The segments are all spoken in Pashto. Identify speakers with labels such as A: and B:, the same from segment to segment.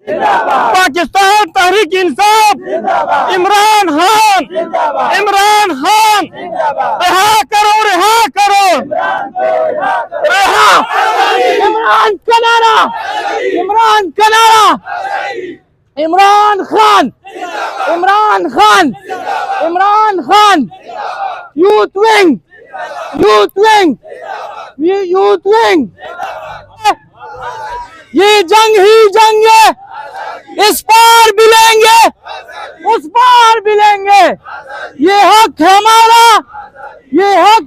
A: पाकिस्तान तहरीक इंसाफ इमरान खान रिहा करो रिहा इमरान का नारा इमरान खान यूथ विंग ये जंग ही जंग है, इस पार भी लेंगे उस पार भी लेंगे। ये हक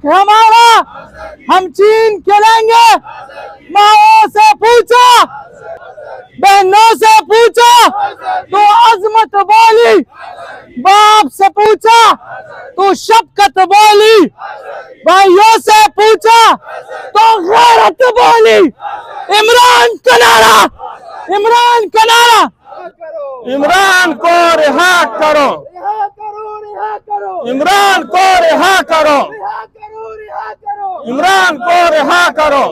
A: हमारा हम छीन के लेंगे। माओ से पूछा, बहनों से पूछा तो अजमत बोली, बाप से पूछा तो शफकत बोली, भाइयों से पूछा तो गैरत बोली। इमरान का नारा इमरान को रिहा करो, इमरान को रिहा करो, इमरान को रिहा करो।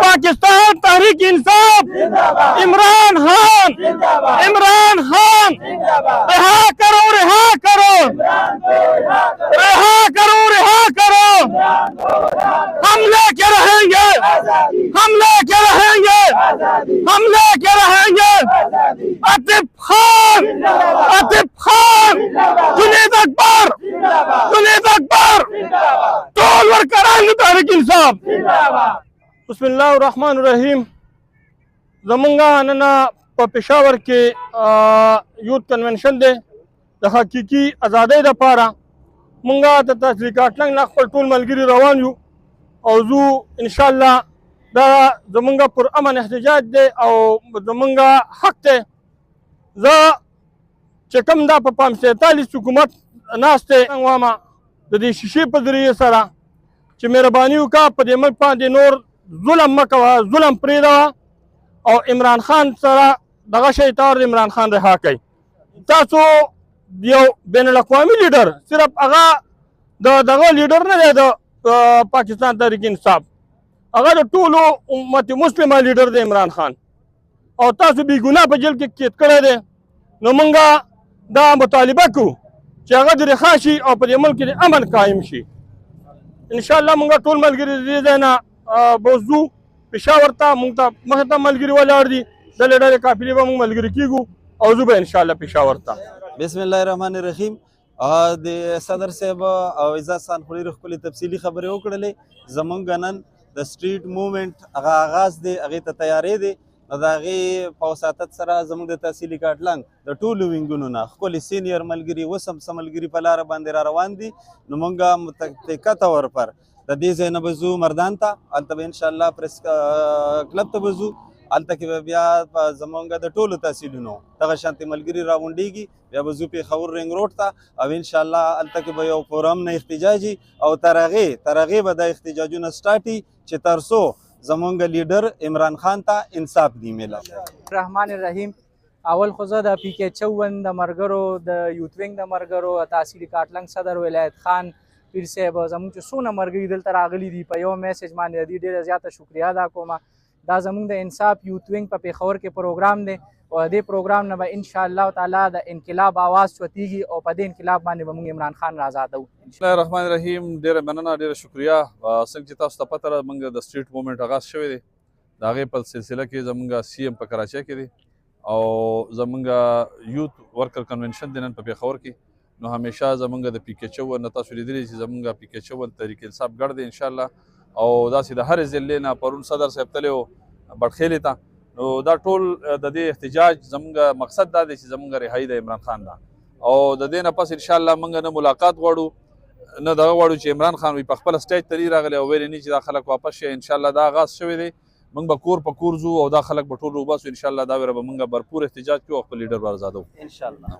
A: पाकिस्तान तहरीक इंसाफ इमरान खान रिहा करो रिहा करो। हम लेके रहेंगे। आतिफ खान जुनैद अकबर टोल वर्कर तहरीक इंसाफ। बिस्मिल्लाहिर्रहमानिर्रहीम। ज़मंगा नना पेशावर के यूथ कन्वेंशन दे द हकीकी आज़ादी दपारा मुंगा त तहरीकात लंग ना खपल टोल मलगिरी रवान यू और जू इंशाअल्लाह दा ज़मंगा पुरअमन एहतजाज दे और ज़मंगा हक दे ज चकम दा पाम 47 हुकूमत नास्ते वामा द शीशे पर जरिए सरा च मेहरबानी का पदे मल पांदे नोर जुल्म मकवा जुल्म प्रेदा और इमरान खान सरा दगा शैतान इमरान खान रहा कई तासो यो बैन अल-अक़वामी लीडर सिर्फ अगा दगा लीडर न दे पाकिस्तान तहरीक इंसाफ अगर टूलो उम्मत मुस्लिम लीडर दे इमरान खान और तासु भी गुनाह पर जेल के कैद करे दे नो मंगा दा मुतालिबा को चागद रिखाशी और पर मुल्क के अमन कायम शी इंशाअल्लाह मंगा टोल मलगिरी दे देना बोजू पेशावर ता मुंगता महता मलगिरी वाला अर्दी दले डरे काफिले बा मुंग मलगिरी कीगु और जुबे इंशाअल्लाह पेशावर ता।
B: बिस्मिल्लाहिर्रहमानिर्रहीम। د صدر صاحب او عزت خان خوري خپل تفصیلی خبرې وکړلې زمونږ نن د سټریټ موومنت هغه آغاز دی هغه ته تیارې دی د هغه په وساتت سره زمونږ د تحصیلي کاټلنګ د ټولو وینګونو نه خپل سینیئر ملګري وسم سملګري په لار باندې را روان دي نو مونږه متفقه تور پر د دې ځای نه بزو مردان ته هلته به انشاءالله پریس کلب ته بزو هلته کې به بیا زمونږ د ټولو تحصیلونو دغه شانتې ملګري راغونډېږي بیا به ځو پېښور رنګ روډ ته او انشاءالله هلته کې به یو فورم نه احتجاجي او تر هغې به دا احتجاجونه سټارټي چې تر څو زمونږ لیډر عمران خان ته انصاف دی میله.
C: الرحمن الرحیم. اول خو زه د پی کې 54 د مرګرو د یوت وینګ د مرګرو تحصیلي کاټلنګ صدر ولایت خان پیر صاحب زموږ چې څونه مرګري دلته راغلي دي په یو میسج باندې د دې ډېره زیاته شکریا ادا کوم. دا زموږ د انصاف یوت وینګ په پېښور کې پروګرام دی او دې پروګرام نه به ان شاء الله تعالی د انقلاب आवाज چوتیږي او په دې انقلاب باندې به موږ عمران خان را آزادو.
D: بسم الله الرحمن الرحیم. ډېره مننه ډېره شکریا. څنګه چې تاسو ته پته ده موږ د سټریټ موومنټ آغاز شوی دی د هغې په سلسله کې زموږ سی ایم په کراچۍ کې دی او زموږ یوت ورکر کنونشن دی نن په پېښور کې نو همیشه زموږ د پی کې 54 نه تاسو لیدلی چې زموږ پی کې 54 تحریک انصاف ګډ دی انشاءالله او داسې د هرې ضلعې نه پرون صدر صاحب تللی و بټخیلې ته نو دا ټول د دې احتجاج زموږ مقصد دا دی چې زموږ رهایي د عمران خان ده او د دې نه پس انشاءالله موږ نه ملاقات غواړو نه دغه غواړو چې عمران خان وي په خپله سټیج ته راغلی او ویلې نه چې دا خلک واپس شي انشاءالله دا آغاز شوی دی موږ به کور په کور ځو او دا خلک به ټول وباسو انشاءالله دا ویره به موږ برپور احتجاج کوو او خپل لیډر به ازادوو انشاءالله.